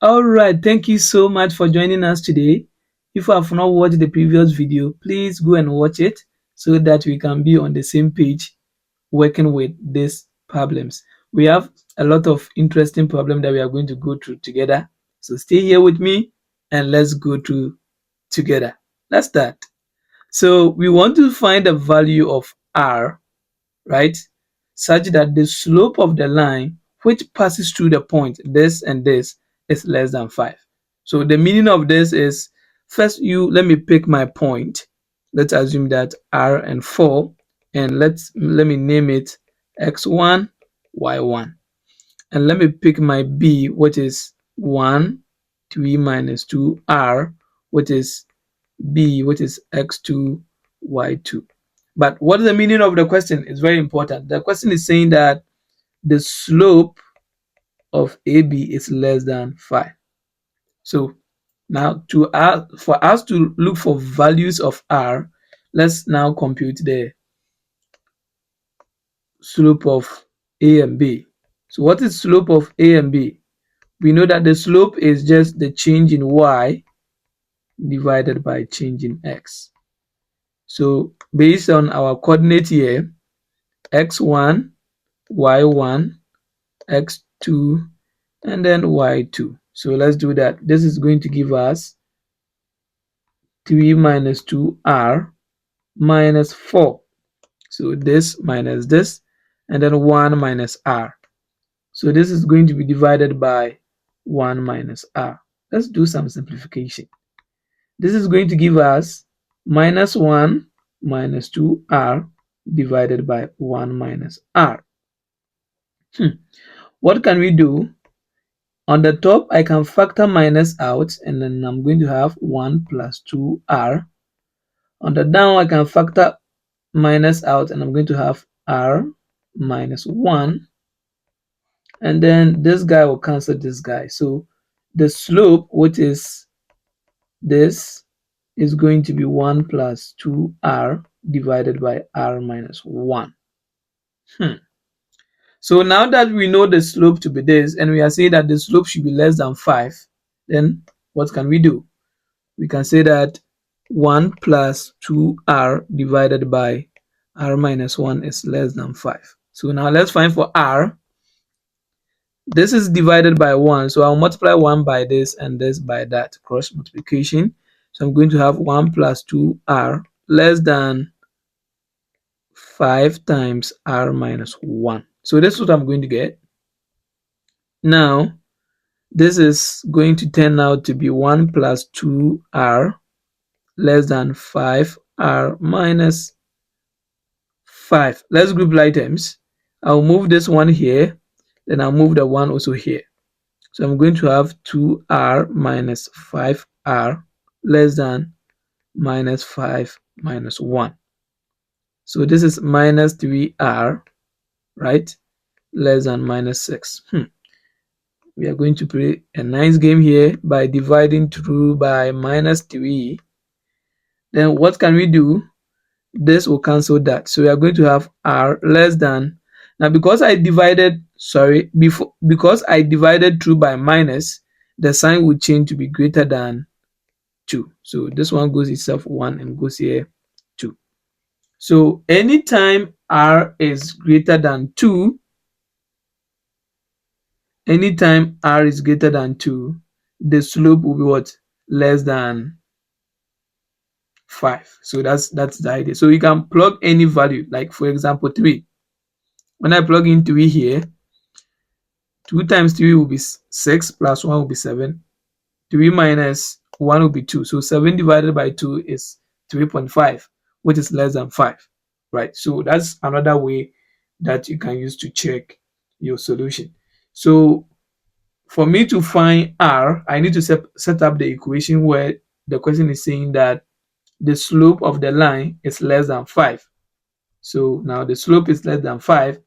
All right, thank you so much for joining us today. If you have not watched the previous video, please go and watch it so that we can be on the same page working with these problems. We have a lot of interesting problems that we are going to go through together. So stay here with me and let's go through together. Let's start. So we want to find the value of r, right, such that the slope of the line which passes through the point this and this is less than 5. So the meaning of this is, first let me pick my point. Let's assume that r and 4, and let me name it x1, y1. And let me pick my b, which is 1, 3 minus 2r, which is b, which is x2, y2. But what is the meaning of the question? It's very important. The question is saying that the slope of AB is less than 5. So now for us to look for values of r, let's now compute the slope of A and B. So what is slope of A and B? We know that the slope is just the change in y divided by change in x. So based on our coordinate here, x1, y1, x2, and then y2. So let's do that. This is going to give us 3 minus 2r minus 4. So this minus this, and then 1 minus r. So this is going to be divided by 1 minus r. Let's do some simplification. This is going to give us minus 1 minus 2r divided by 1 minus r. What can we do? On the top, I can factor minus out, and then I'm going to have 1 plus 2r. On the down, I can factor minus out, and I'm going to have r minus 1. And then this guy will cancel this guy. So the slope, which is this, is going to be 1 plus 2r divided by r minus 1. So now that we know the slope to be this, and we are saying that the slope should be less than 5, then what can we do? We can say that 1 plus 2r divided by r minus 1 is less than 5. So now let's find for r. This is divided by 1, so I'll multiply 1 by this and this by that, cross multiplication. So I'm going to have 1 plus 2r less than 5 times r minus 1. So this is what I'm going to get. Now, this is going to turn out to be 1 plus 2r less than 5r minus 5. Let's group items. I'll move this one here, then I'll move the one also here. So I'm going to have 2r minus 5r less than minus 5 minus 1. So this is minus 3r, right, less than minus 6. We are going to play a nice game here by dividing through by minus 3. Then what can we do? This will cancel that. So we are going to have r less than. Now because I divided through by minus, the sign will change to be greater than 2. So this one goes itself 1 and goes here 2. So anytime r is greater than 2, the slope will be what? Less than 5. So that's the idea. So you can plug any value, like for example 3. When I plug in 3 here, 2 times 3 will be 6 plus 1 will be 7. 3 minus 1 will be 2. So 7 divided by 2 is 3.5, which is less than 5, right? So that's another way that you can use to check your solution. So for me to find r, I need to set up the equation where the question is saying that the slope of the line is less than 5. So now the slope is less than 5.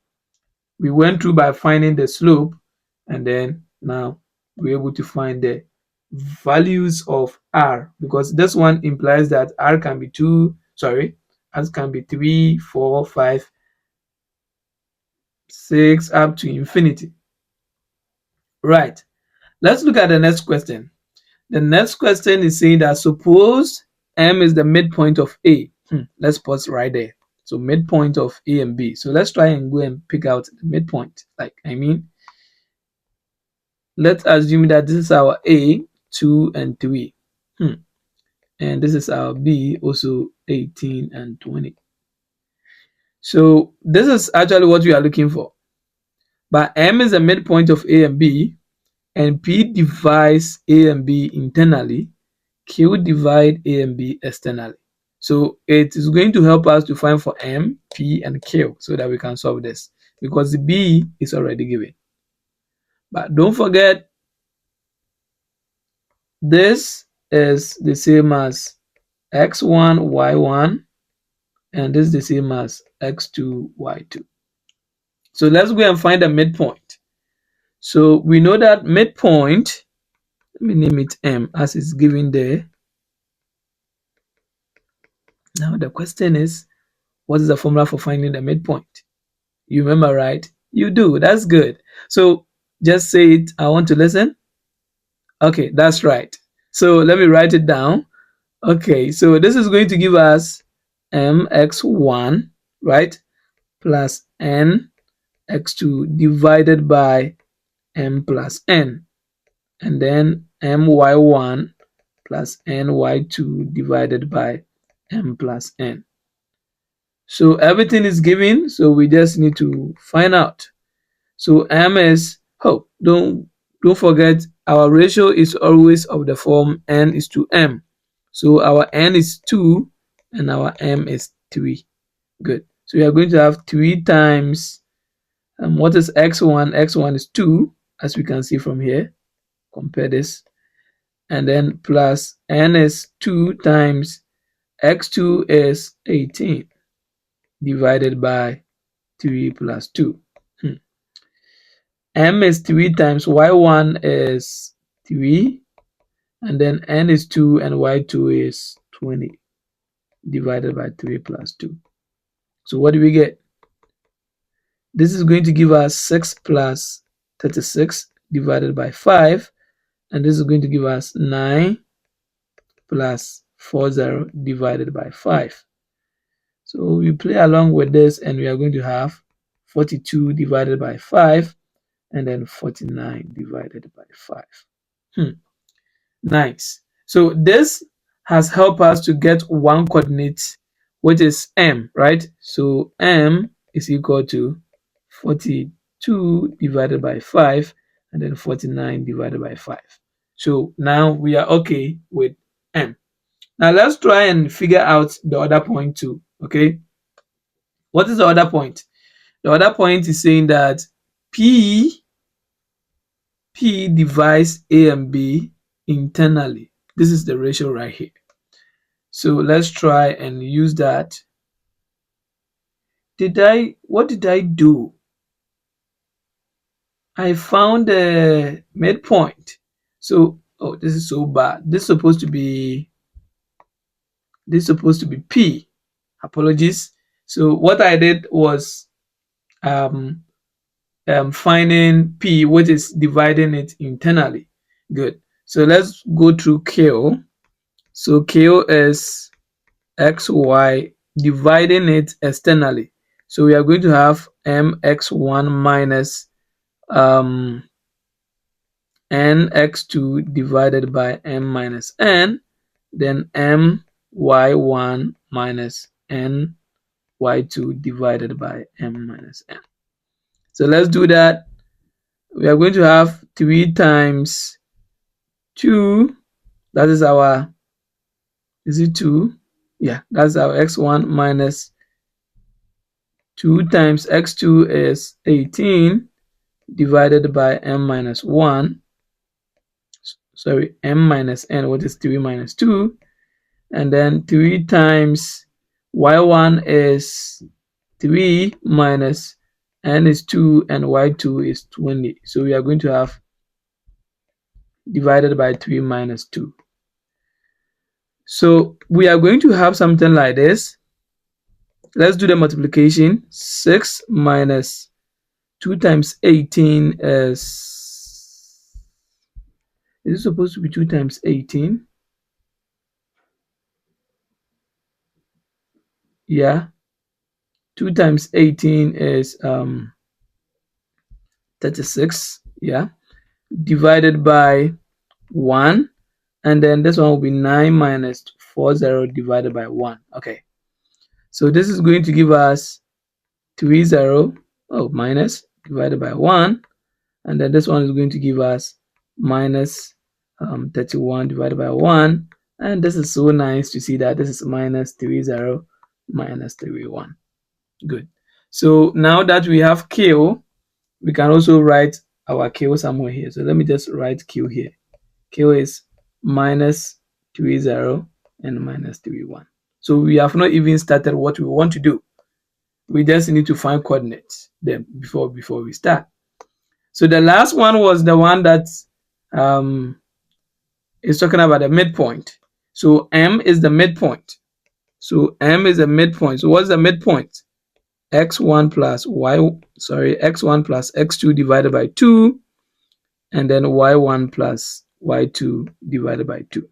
We went through by finding the slope, and then now we're able to find the values of r, because this one implies that r can be 3, 4, 5, 6 up to infinity, right? Let's look at the next question. The next question is saying that suppose M is the midpoint of A. Let's pause right there. So midpoint of A and B. So let's try and go and pick out the midpoint. Let's assume that this is our A, 2 and 3. And this is our B, also 18 and 20. So this is actually what we are looking for. But M is the midpoint of A and B, and P divides A and B internally, Q divide A and B externally. So it is going to help us to find for M, P, and Q so that we can solve this because the B is already given. But don't forget, this is the same as x1, y1, and this is the same as x2, y2. So let's go and find the midpoint. So we know that midpoint, let me name it M as it's given there. Now the question is, what is the formula for finding the midpoint? You remember, right? You do. That's good. So just say it. I want to listen. Okay, that's right. So let me write it down. Okay, so this is going to give us mx1, right, plus n x2 divided by m plus n, and then my1 plus ny2 divided by m plus n. So everything is given, so we just need to find out. So m is, don't forget, our ratio is always of the form n is to m. So our n is 2 and our m is 3. Good. So we are going to have 3 times, what is x1? X1 is 2, as we can see from here. Compare this. And then plus n is 2 times x2 is 18 divided by 3 plus 2. M is 3 times y1 is 3, and then n is 2 and y2 is 20 divided by 3 plus 2. So what do we get? This is going to give us 6 plus 36 divided by 5, and this is going to give us 9 plus 40 divided by 5. So we play along with this, and we are going to have 42 divided by 5, and then 49 divided by 5. Nice. So this has helped us to get one coordinate, which is m, right? So m is equal to 42 divided by 5, and then 49 divided by 5. So now we are okay with m. Now let's try and figure out the other point too, okay? What is the other point? The other point is saying that P divides A and B internally. This is the ratio right here. So let's try and use that. What did I do? I found the midpoint. So, this is so bad. This is supposed to be P. Apologies. So what I did was finding P, which is dividing it internally. Good. So let's go through Q. So Q is xy, dividing it externally. So we are going to have mx1 minus nx2 divided by m minus n, then my1 minus ny2 divided by m minus n. So let's do that. We are going to have 3 times 2. That is our, is it 2? Yeah, that's our x1 minus 2 times x2 is 18 divided by m minus 1. Sorry, m minus n, what is 3 minus 2? And then 3 times y1 is 3 minus n is 2 and y2 is 20. So we are going to have divided by 3 minus 2. So we are going to have something like this. Let's do the multiplication. 6 minus 2 times 18 is Is it supposed to be 2 times 18? Yeah. 2 times 18 is 36. Yeah. Divided by 1. And then this one will be 9 minus 40 divided by 1. Okay. So this is going to give us 30, minus divided by 1. And then this one is going to give us minus 31 divided by 1. And this is so nice to see that this is minus 30 minus 31. Good. So now that we have Q, we can also write our Q somewhere here. So let me just write Q here. Q is minus 30 and minus 31. So we have not even started what we want to do. We just need to find coordinates then before we start. So the last one was the one that is talking about the midpoint. So M is the midpoint. So M is the midpoint. So what's the midpoint? X1 plus X1 plus X2 divided by 2, and then Y1 plus Y2 divided by 2.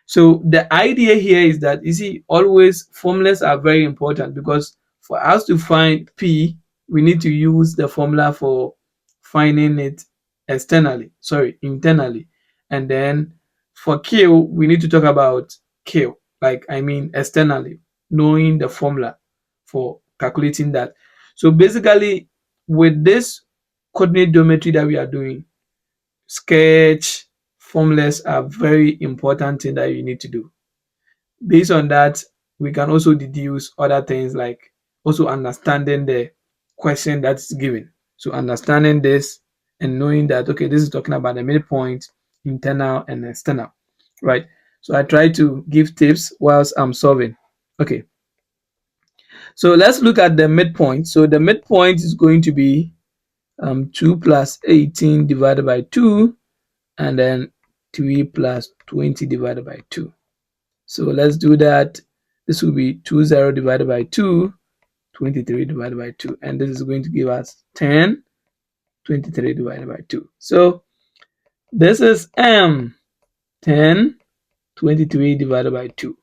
So the idea here is that, you see, always formulas are very important, because for us to find P, we need to use the formula for finding it internally. And then for Q, we need to talk about Q, externally, knowing the formula for calculating that. So basically, with this coordinate geometry that we are doing, sketch formulas are very important thing that you need to do. Based on that, we can also deduce other things, like also understanding the question that's given. So understanding this and knowing that, okay, this is talking about the midpoint, internal and external, right? So I try to give tips whilst I'm solving. Okay, so let's look at the midpoint. So the midpoint is going to be 2 plus 18 divided by 2, and then 3 plus 20 divided by 2. So let's do that. This will be 20 divided by 2, 23 divided by 2. And this is going to give us 10, 23 divided by 2. So this is 10, 23 divided by 2.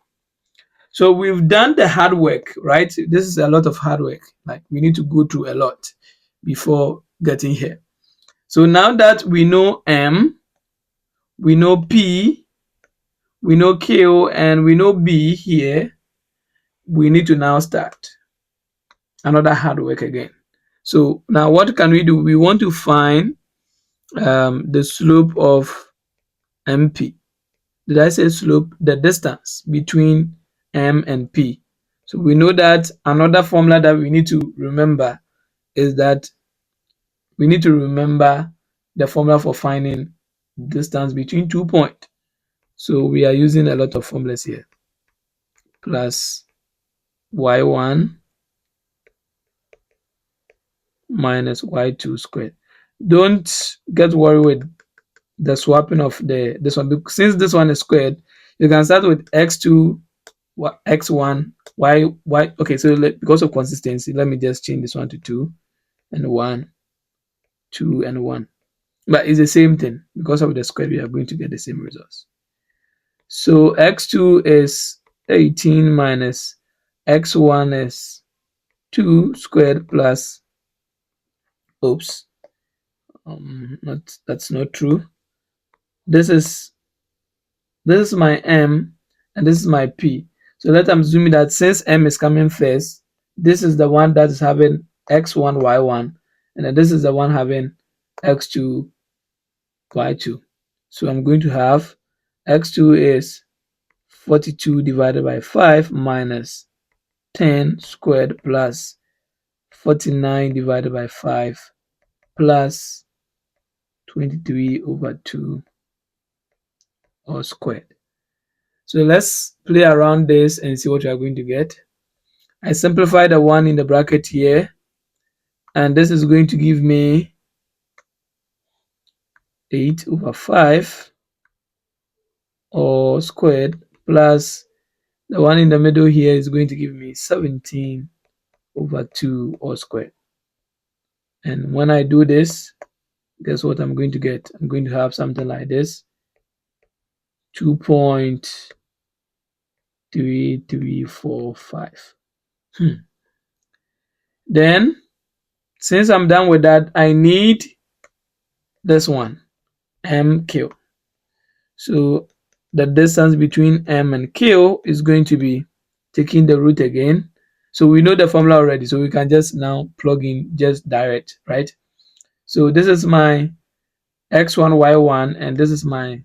So we've done the hard work, right? This is a lot of hard work. Like, we need to go through a lot before getting here. So now that we know M, we know P, we know Q, and we know B here, we need to now start another hard work again. So now what can we do? We want to find the slope of MP. Did I say slope? The distance between M and P. So we know that another formula that we need to remember is that we need to remember the formula for finding distance between 2 points. So we are using a lot of formulas here. Plus y1 minus y2 squared. Don't get worried with the swapping of this one, since this one is squared. You can start with x2, x1, y. Okay, so because of consistency, let me just change this one to 2 and 1, 2 and 1. But it's the same thing. Because of the square, we are going to get the same results. So x2 is 18 minus x1 is 2 squared plus, that's not true. This is my M and this is my P. So let I'm assuming that since M is coming first, this is the one that is having x1, y1, and then this is the one having x2, y2. So I'm going to have x2 is 42 divided by 5 minus 10 squared plus 49 divided by 5 plus 23 over 2 all squared. So let's play around this and see what we are going to get. I simplify the one in the bracket here, and this is going to give me 8 over 5 all squared plus the one in the middle here is going to give me 17 over 2 all squared. And when I do this, guess what I'm going to get? I'm going to have something like this. 2.3345. Then, since I'm done with that, I need this one, MQ. So the distance between M and Q is going to be taking the root again. So we know the formula already, so we can just now plug in just direct, right? So this is my x1, y1, and this is my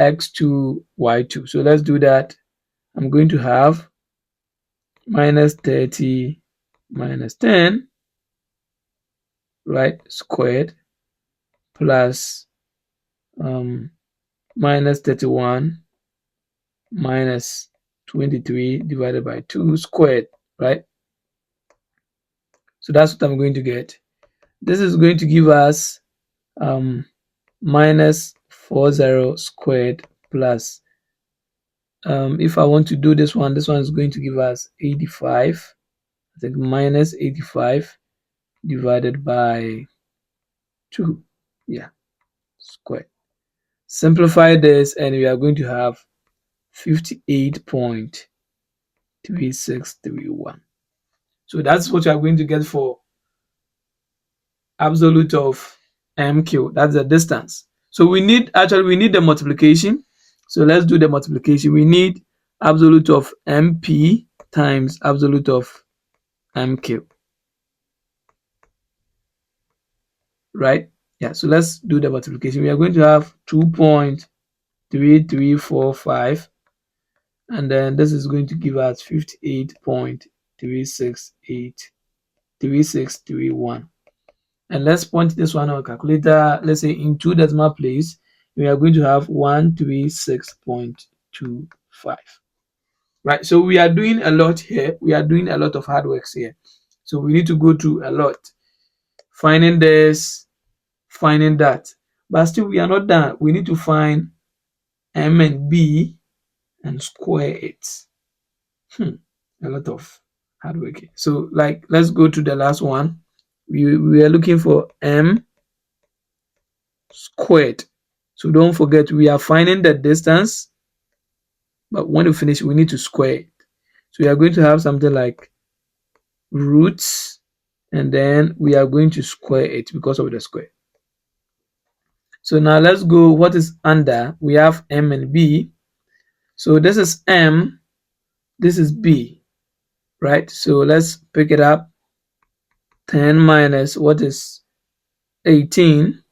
x2, y2. So let's do that. I'm going to have minus 30 minus 10, right, squared, plus minus 31 minus 23 divided by 2 squared, right? So that's what I'm going to get. This is going to give us minus 40 squared plus, if I want to do this one is going to give us 85. I think minus 85 divided by 2, yeah, squared. Simplify this and we are going to have 58.3631. So that's what you are going to get for absolute of MQ. That's the distance. So we need the multiplication. So let's do the multiplication. We need absolute of MP times absolute of MQ. Right? Yeah, so let's do the multiplication. We are going to have 2.3345, and then this is going to give us 58.3683631. And let's point this one on a calculator. Let's say in 2 decimal place, we are going to have 136.25. Right, so we are doing a lot here. We are doing a lot of hard works here. So we need to go through a lot, finding this, finding that. But still, we are not done. We need to find M and B and square it. A lot of hard work here. So, like, let's go to the last one. We are looking for M squared. So don't forget, we are finding the distance, but when we finish, we need to square it. So we are going to have something like roots, and then we are going to square it because of the square. So now let's go, what is under? We have M and B. So this is M, this is B, right? So let's pick it up. 10 minus what is 18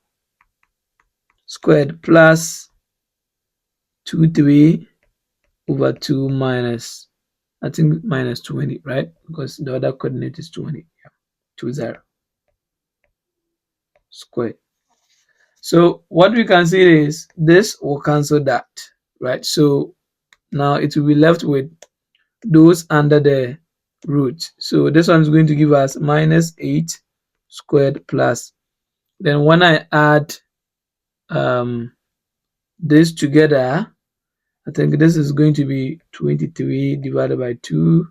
squared plus 23 over 2 minus, I think minus 20, right? Because the other coordinate is 20. Yeah. 20 squared. So what we can see is this will cancel that, right? So now it will be left with those under the root. So this one is going to give us minus 8 squared plus. Then when I add this together, I think this is going to be 23 divided by 2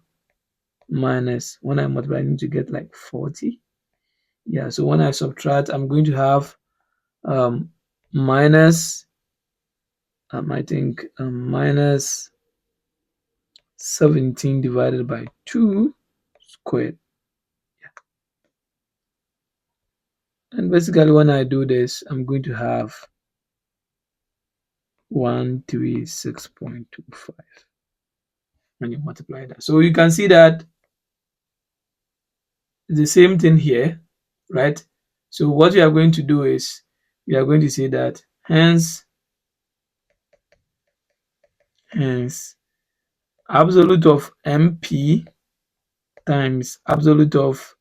minus, when I multiply, I need to get like 40. Yeah, so when I subtract, I'm going to have minus, I think minus 17 divided by 2 squared. Yeah. And basically when I do this, I'm going to have 136.25 when you multiply that. So you can see that the same thing here, right? So what we are going to do is we are going to say that hence absolute of MP times absolute of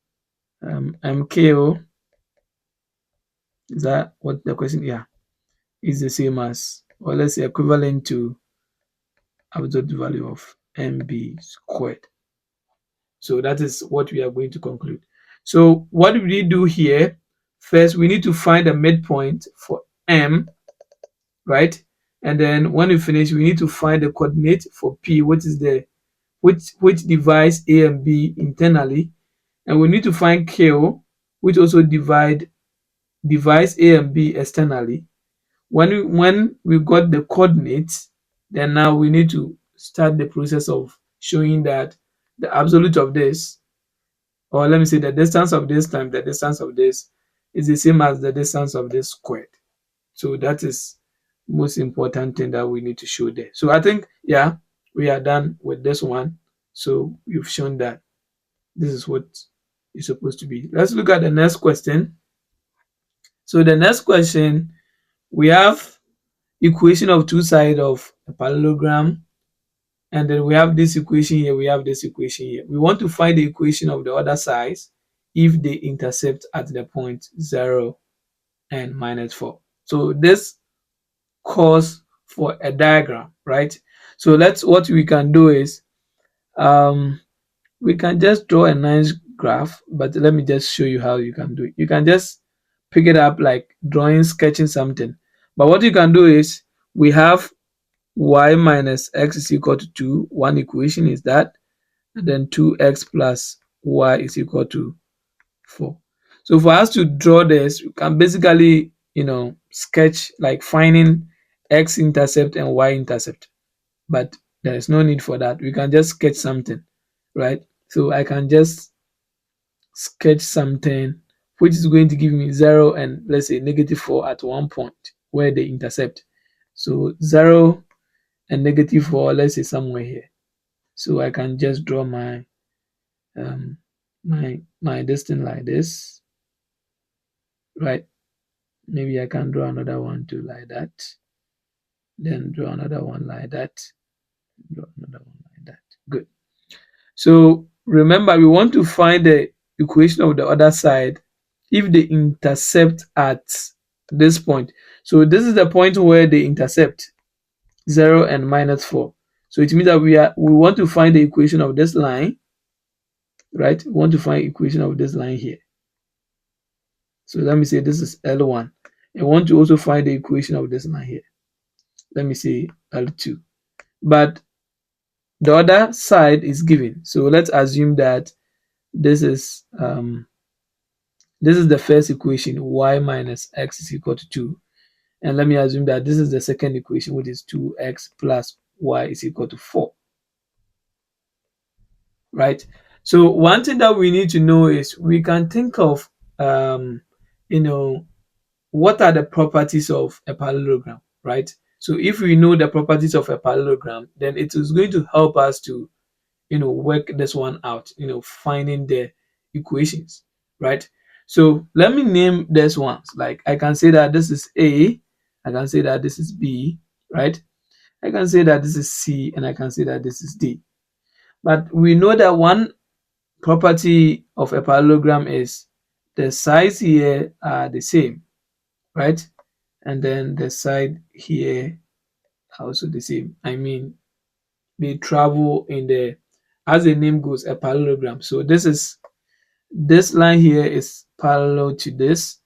MKO, is that what the question? Yeah, is the same as, or let's say equivalent to absolute value of MB squared. So that is what we are going to conclude. So what do we do here? First, we need to find a midpoint for M, right? And then when we finish, we need to find the coordinate for P, which is the which divides A and B internally, and we need to find Q, which also divides A and B externally. when we got the coordinates, then now we need to start the process of showing that the absolute of this, or let me say the distance of this times the distance of this, is the same as the distance of this squared. So that is most important thing that we need to show there. So I think, yeah, we are done with this one. So you've shown that this is what it's supposed to be. Let's look at the next question. So the next question, we have equation of two sides of a parallelogram, and then we have this equation here, we have this equation here. We want to find the equation of the other sides if they intercept at the point 0 and -4. So this calls for a diagram, right? So what we can do is, we can just draw a nice graph, but let me just show you how you can do it. You can just pick it up like drawing, sketching something. But what you can do is, we have y minus x is equal to 2. One equation is that. And then 2x plus y is equal to 4. So for us to draw this, we can basically, sketch like finding x-intercept and y-intercept. But there is no need for that. We can just sketch something, right? So I can just sketch something which is going to give me 0 and let's say -4 at one point where they intercept. So 0 and -4, let's say somewhere here. So I can just draw my my distance like this, right? Maybe I can draw another one too like that, then draw another one like that, draw another one like that. Good. So remember, we want to find the equation of the other side if they intercept at this point. So this is the point where they intercept 0 and -4. So it means that we want to find the equation of this line, right? We want to find equation of this line here. So let me say this is L1. I want to also find the equation of this line here. Let me say L2. But the other side is given. So let's assume that this is the first equation, y minus x is equal to 2. And let me assume that this is the second equation, which is 2x plus y is equal to 4. Right? So one thing that we need to know is, we can think of, what are the properties of a parallelogram, right? So if we know the properties of a parallelogram, then it is going to help us to, work this one out, finding the equations, right? So let me name these ones. Like I can say that this is A, I can say that this is B, right? I can say that this is C, and I can say that this is D. But we know that one property of a parallelogram is the sides here are the same, right? And then the side here are also the same. I mean, they travel in the, as the name goes, a parallelogram. So this line here is parallel to this,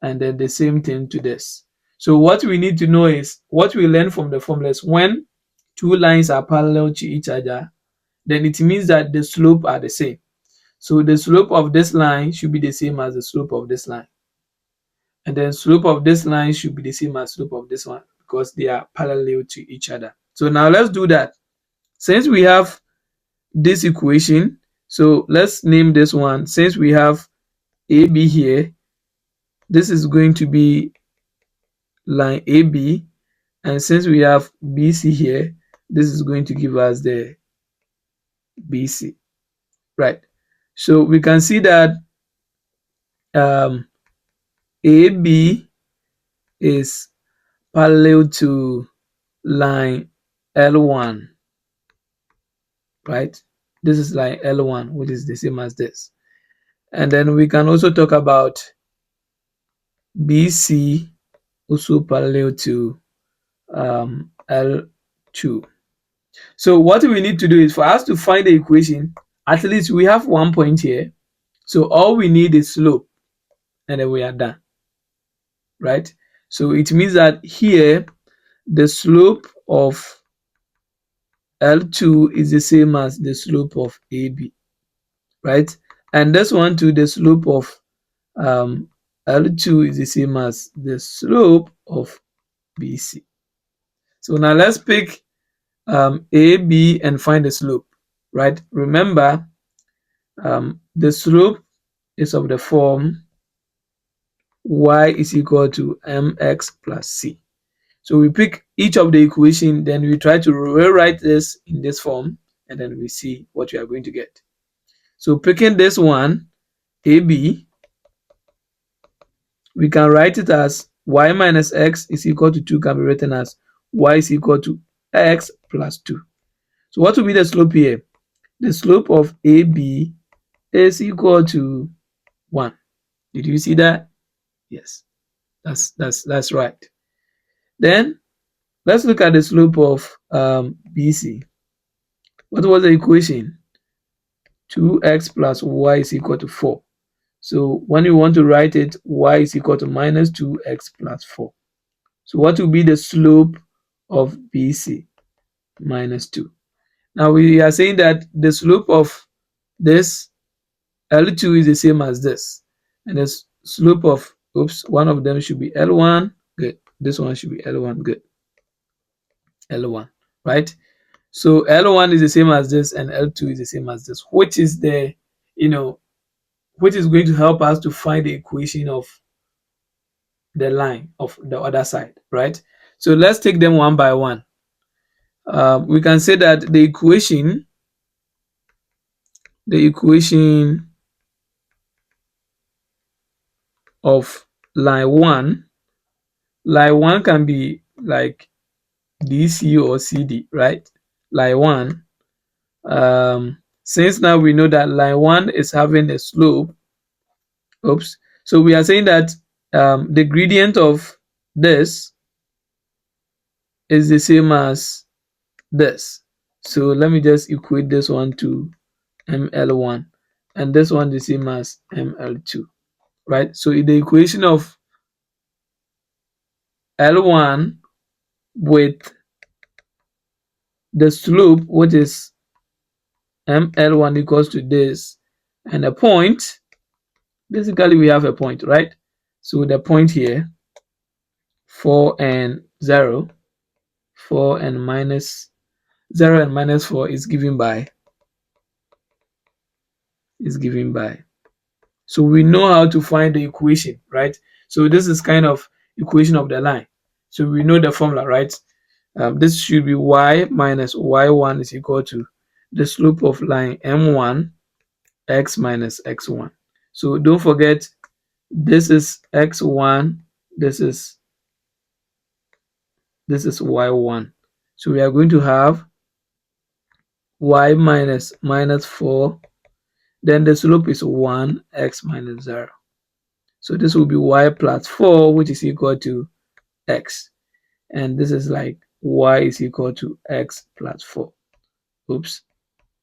and then the same thing to this. So what we need to know is, what we learn from the formulas, when two lines are parallel to each other, then it means that the slope are the same. So the slope of this line should be the same as the slope of this line. And then slope of this line should be the same as slope of this one, because they are parallel to each other. So now let's do that. Since we have this equation, so let's name this one. Since we have AB here, this is going to be line AB, and since we have BC here, this is going to give us the BC, right? So we can see that AB is parallel to line L1, right? This is line L1, which is the same as this. And then we can also talk about BC also parallel to L2. So what we need to do is, for us to find the equation, at least we have one point here. So all we need is slope, and then we are done, right? So it means that here the slope of L2 is the same as the slope of AB, right? And this one too, the slope of L2 is the same as the slope of BC. So now let's pick A, B and find the slope, right? Remember, the slope is of the form y is equal to mx plus c. So we pick each of the equation, then we try to rewrite this in this form, and then we see what we are going to get. So picking this one, AB, we can write it as y minus x is equal to 2 can be written as y is equal to x plus 2. So what will be the slope here? The slope of AB is equal to 1. Did you see that? Yes, that's right. Then let's look at the slope of BC. What was the equation? 2x plus y is equal to 4. So when you want to write it, y is equal to minus 2x plus 4. So what will be the slope of BC? Minus 2. Now we are saying that the slope of this L2 is the same as this. And the slope of, one of them should be L1. Good. This one should be L1. Good. L1, right? So L1 is the same as this and L2 is the same as this, which is the, which is going to help us to find the equation of the line of the other side, right? So let's take them one by one. We can say that the equation of line 1 can be like DC or CD, right? Line 1. Since now we know that line 1 is having a slope, so we are saying that the gradient of this is the same as this. So let me just equate this one to ML1 and this one the same as ML2, right? So in the equation of L1 with the slope, which is ML1 equals to this, and a point, basically we have a point, right? So the point here, 4 and 0, 4 and minus 0 and minus 4 is given by. So we know how to find the equation, right? So this is kind of equation of the line. So we know the formula, right? This should be y minus y1 is equal to the slope of line m1 x minus x1. So don't forget, this is x1, this is y1. So we are going to have y minus 4, then the slope is 1 x minus 0. So this will be y plus 4, which is equal to x. And this is like y is equal to x plus 4.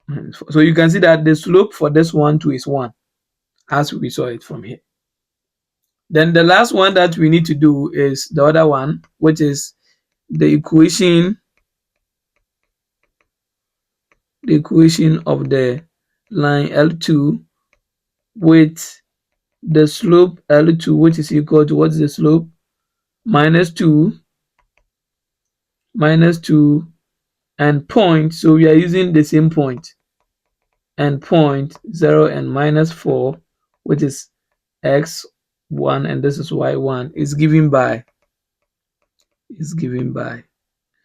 Minus 4. So you can see that the slope for this one too is 1, as we saw it from here. Then the last one that we need to do is the other one, which is the equation of the line L2 with the slope L2, which is equal to, what's the slope? Minus 2 and point. So we are using the same point, and point 0 and minus 4, which is x1 and this is y1, is given by.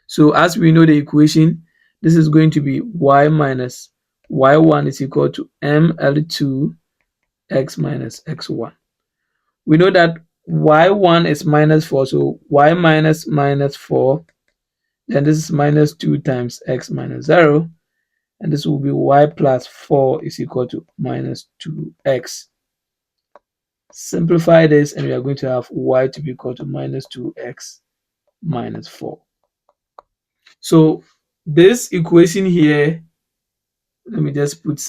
So as we know the equation, this is going to be y minus y1 is equal to ml2 x minus x1. We know that y1 is minus 4, so y minus 4, then this is minus 2 times x minus 0, and this will be y plus 4 is equal to minus 2x. Simplify this and we are going to have y to be equal to minus 2x minus 4. So this equation here, let me just put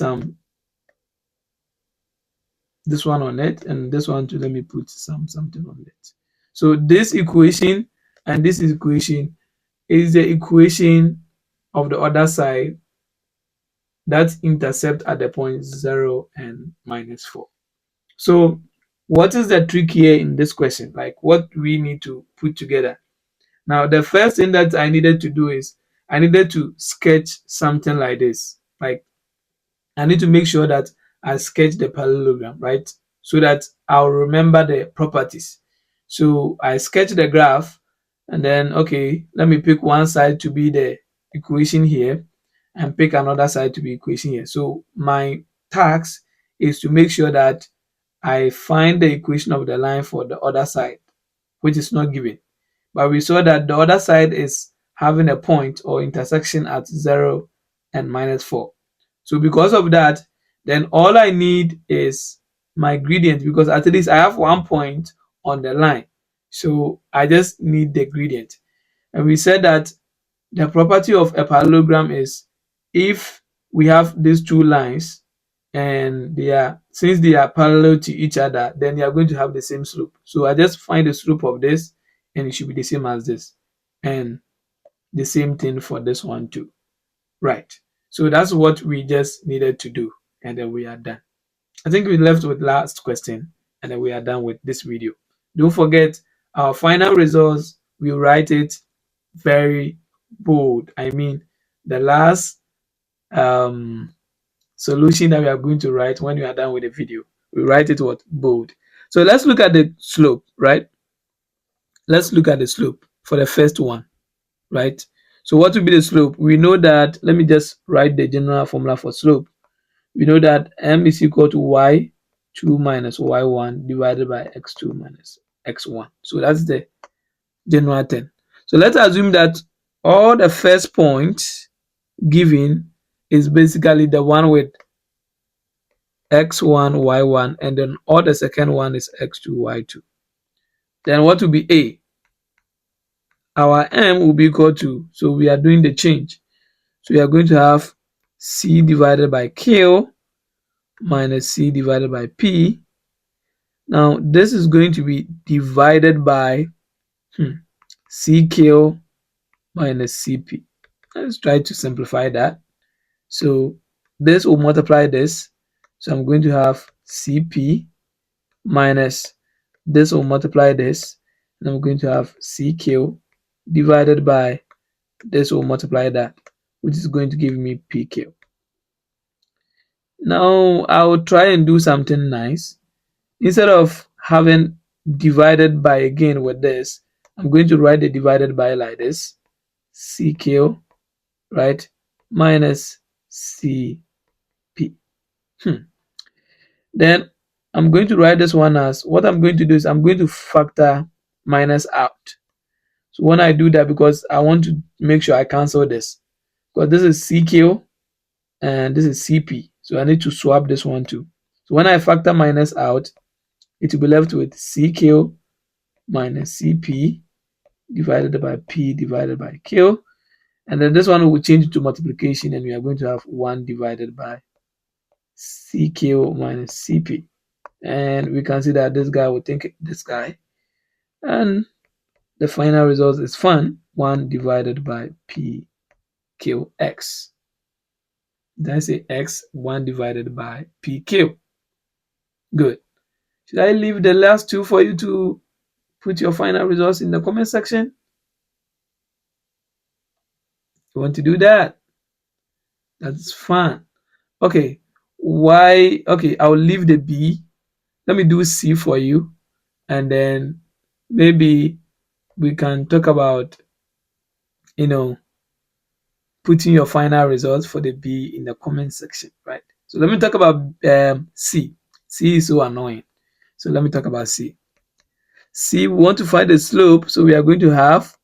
this one on it, and this one too, let me put something on it. So this equation and this equation is the equation of the other side that intercept at the point 0 and minus 4. So what is the trick here in this question? Like what we need to put together? Now, the first thing that I needed to do is I needed to sketch something like this. Like, I need to make sure that I sketch the parallelogram, right? So that I'll remember the properties. So I sketch the graph, and then, okay, let me pick one side to be the equation here and pick another side to be equation here. So my task is to make sure that I find the equation of the line for the other side, which is not given. But we saw that the other side is having a point or intersection at 0 and -4. So because of that, then all I need is my gradient, because at least I have 1 point on the line. So I just need the gradient. And we said that the property of a parallelogram is if we have these two lines and since they are parallel to each other, then they are going to have the same slope. So I just find the slope of this and it should be the same as this, and the same thing for this one too, right? So that's what we just needed to do, and then we are done. I think we left with last question, and then we are done with this video. Don't forget, our final results, we write it very bold. I mean, the last solution that we are going to write when we are done with the video, we write it what? Bold. So let's look at the slope, right? Let's look at the slope for the first one, right? So what will be the slope? We know that, let me just write the general formula for slope. We know that m is equal to y2 minus y1 divided by x2 minus x1. So that's the general thing. So let's assume that all the first points given is basically the one with x1, y1, and then all the second one is x2, y2. Then what will be a? Our m will be equal to, so we are doing the change. So we are going to have c divided by q minus c divided by p. Now this is going to be divided by CQ minus CP. Let's try to simplify that. So this will multiply this. So I'm going to have CP minus this will multiply this. And I'm going to have CQ divided by this will multiply that, which is going to give me PQ. Now I'll try and do something nice. Instead of having divided by again with this, I'm going to write the divided by like this. CQ, right, minus CP. Then I'm going to write this one as, what I'm going to do is I'm going to factor minus out. So when I do that, because I want to make sure I cancel this, because this is CQ and this is CP. So I need to swap this one too. So when I factor minus out, it will be left with CQ minus CP divided by P divided by Q. And then this one will change to multiplication, and we are going to have 1 divided by CQ minus CP. And we can see that this guy will think this guy. And the final result is fun, 1 divided by PQX. Did I say X? 1 divided by PQ. Good. Should I leave the last two for you to put your final results in the comment section? You want to do that? That's fun. Okay. Why? Okay, I'll leave the B. Let me do C for you. And then maybe we can talk about, putting your final results for the B in the comment section, right? So let me talk about C. C is so annoying. So let me talk about C. C, we want to find the slope. So we are going to have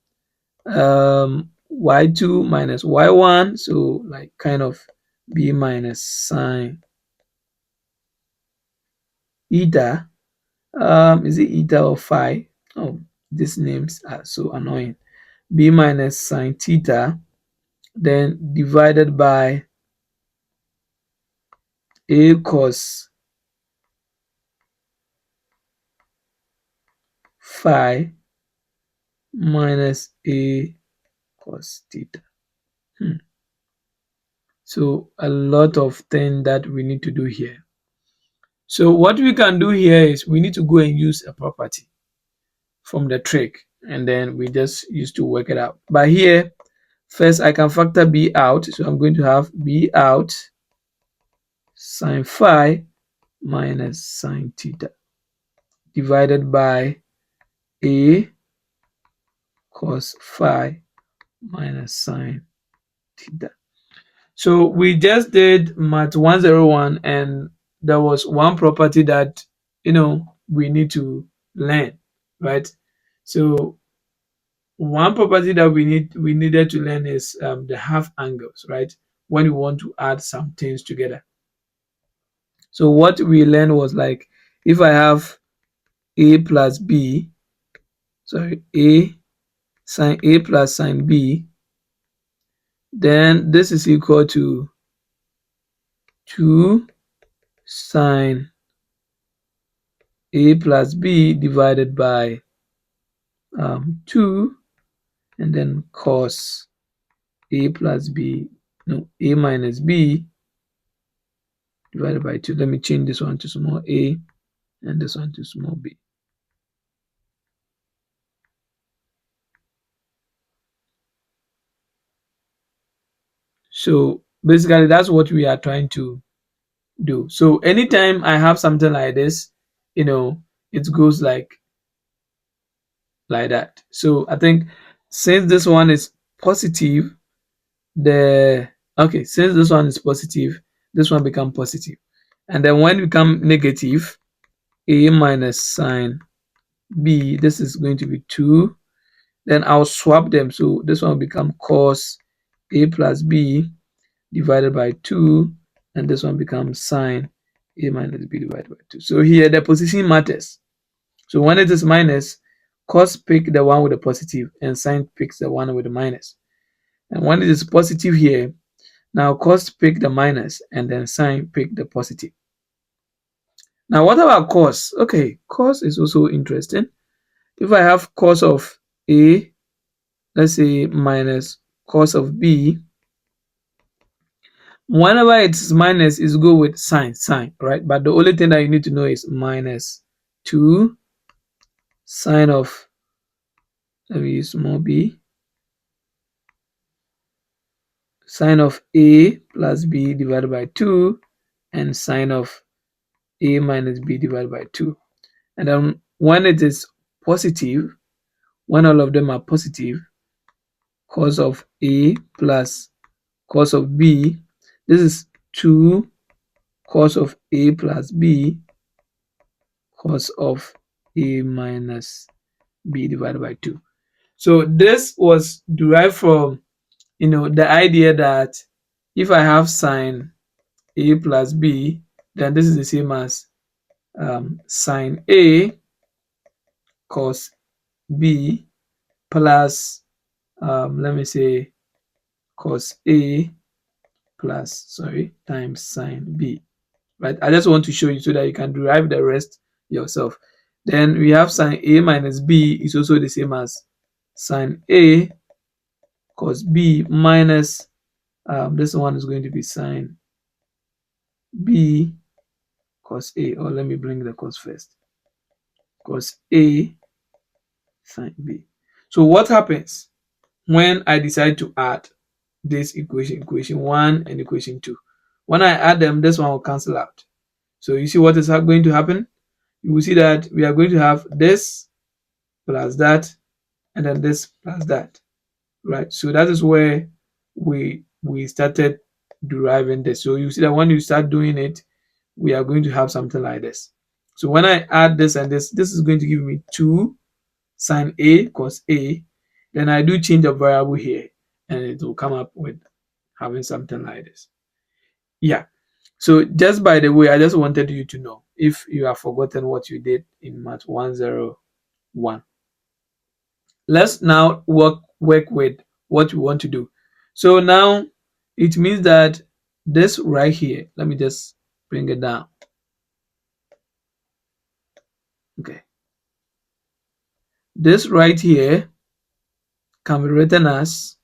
y2 minus y1. So like kind of B minus sine eta. Is it eta or phi? Oh, these names are so annoying. B minus sine theta, then divided by a cos phi minus a cos theta. So a lot of things that we need to do here. So what we can do here is we need to go and use a property from the trick. and then we just used to work it out. But here, first I can factor b out, so I'm going to have b out sine phi minus sine theta divided by a cos phi minus sine theta. So we just did math 101, and there was one property that we need to learn, right? So one property that we needed to learn is the half angles, right? When we want to add some things together. So what we learned was, like, if I have a plus b, sorry, a sine a plus sine b, then this is equal to 2 sine a plus b divided by 2, and then cos a plus b, no, a minus b divided by 2. Let me change this one to small a and this one to small b. So basically that's what we are trying to do. So anytime I have something like this, it goes like that. So I think since this one is positive, since this one is positive, this one become positive. And then when it become negative, a minus sine b, this is going to be 2. Then I'll swap them. So this one will become cos a plus b divided by 2, and this one becomes sine a minus b divided by 2. So here the position matters. So when it is minus, cos pick the one with the positive and sine picks the one with the minus. And when it is positive here, now cos pick the minus and then sine pick the positive. Now what about cos? Okay, cos is also interesting. If I have cos of a, let's say, minus cos of b, whenever it's minus, is go with sine, right? But the only thing that you need to know is minus 2 sine of, let me use small b, sine of a plus b divided by 2, and sine of a minus b divided by 2. And then when it is positive, when all of them are positive, cos of a plus cos of b, this is 2 cos of a plus b cos of a minus b divided by 2. So this was derived from the idea that if I have sine a plus b, then this is the same as sine a cos b plus let me say cos a plus, sorry, times sine b, right? I just want to show you so that you can derive the rest yourself. Then we have sine a minus b is also the same as sine a cos b minus this one is going to be sine b cos a, or let me bring the cos first, cos a sine b. So what happens when I decide to add this equation 1 and equation 2? When I add them, this one will cancel out. So you see what is going to happen? You will see that we are going to have this plus that, and then this plus that, right? So that is where we started deriving this. So you see that when you start doing it, we are going to have something like this. So when I add this and this is going to give me 2 sine a cos a. Then I do change a variable here, and it will come up with having something like this. Yeah. So just by the way, I just wanted you to know if you have forgotten what you did in math 101. Let's now work with what we want to do. So now it means that this right here, let me just bring it down. Okay. This right here can be written as,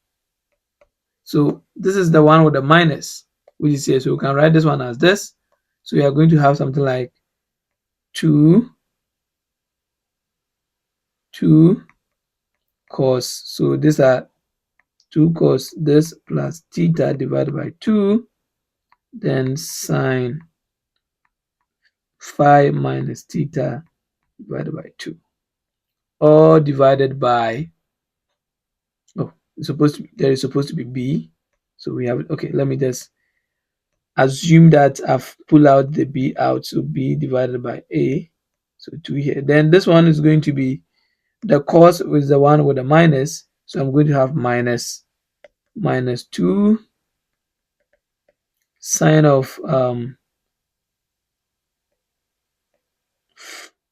so this is the one with the minus, which is here. So we can write this one as this. So we are going to have something like 2 cos. So these are 2 cos this plus theta divided by 2, then sine phi minus theta divided by 2, all divided by, oh, it's supposed to be, there is supposed to be b. So we have, okay, let me just assume that I've pulled out the b out, so b divided by a, so 2 here. Then this one is going to be, the cos is the one with the minus, so I'm going to have minus 2 sine of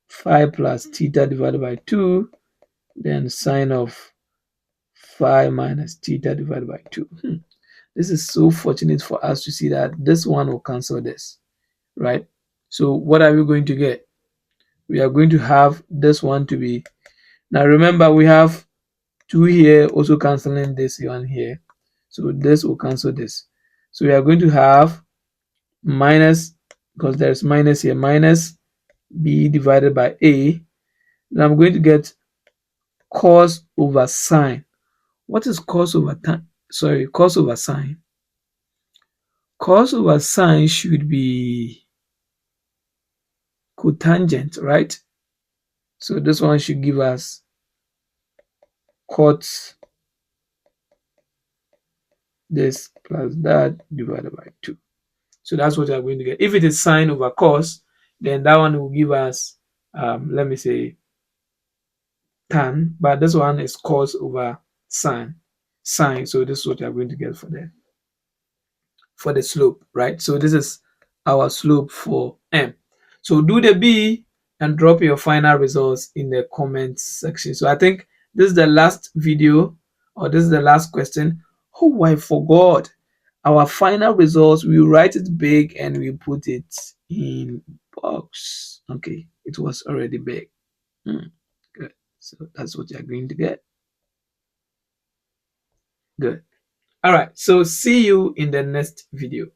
phi plus theta divided by 2, then sine of phi minus theta divided by 2. This is so fortunate for us to see that this one will cancel this, right? So what are we going to get? We are going to have this one to be, now remember we have 2 here also cancelling this one here, so this will cancel this. So we are going to have minus, because there's minus here, minus b divided by a. Then I'm going to get cos over sine. What is cos over time? Sorry, cos over sine. Cos over sine should be cotangent, right? So this one should give us cot this plus that divided by 2. So that's what we are going to get. If it is sine over cos, then that one will give us, let me say, tan, but this one is cos over sine. So this is what we are going to get for the slope, right? So this is our slope for M. So do the B and drop your final results in the comments section. So I think this is the last video, or this is the last question. Oh, I forgot. Our final results, we write it big and we put it in box. Okay, it was already big. Good. So that's what you're going to get. Good. All right. So see you in the next video.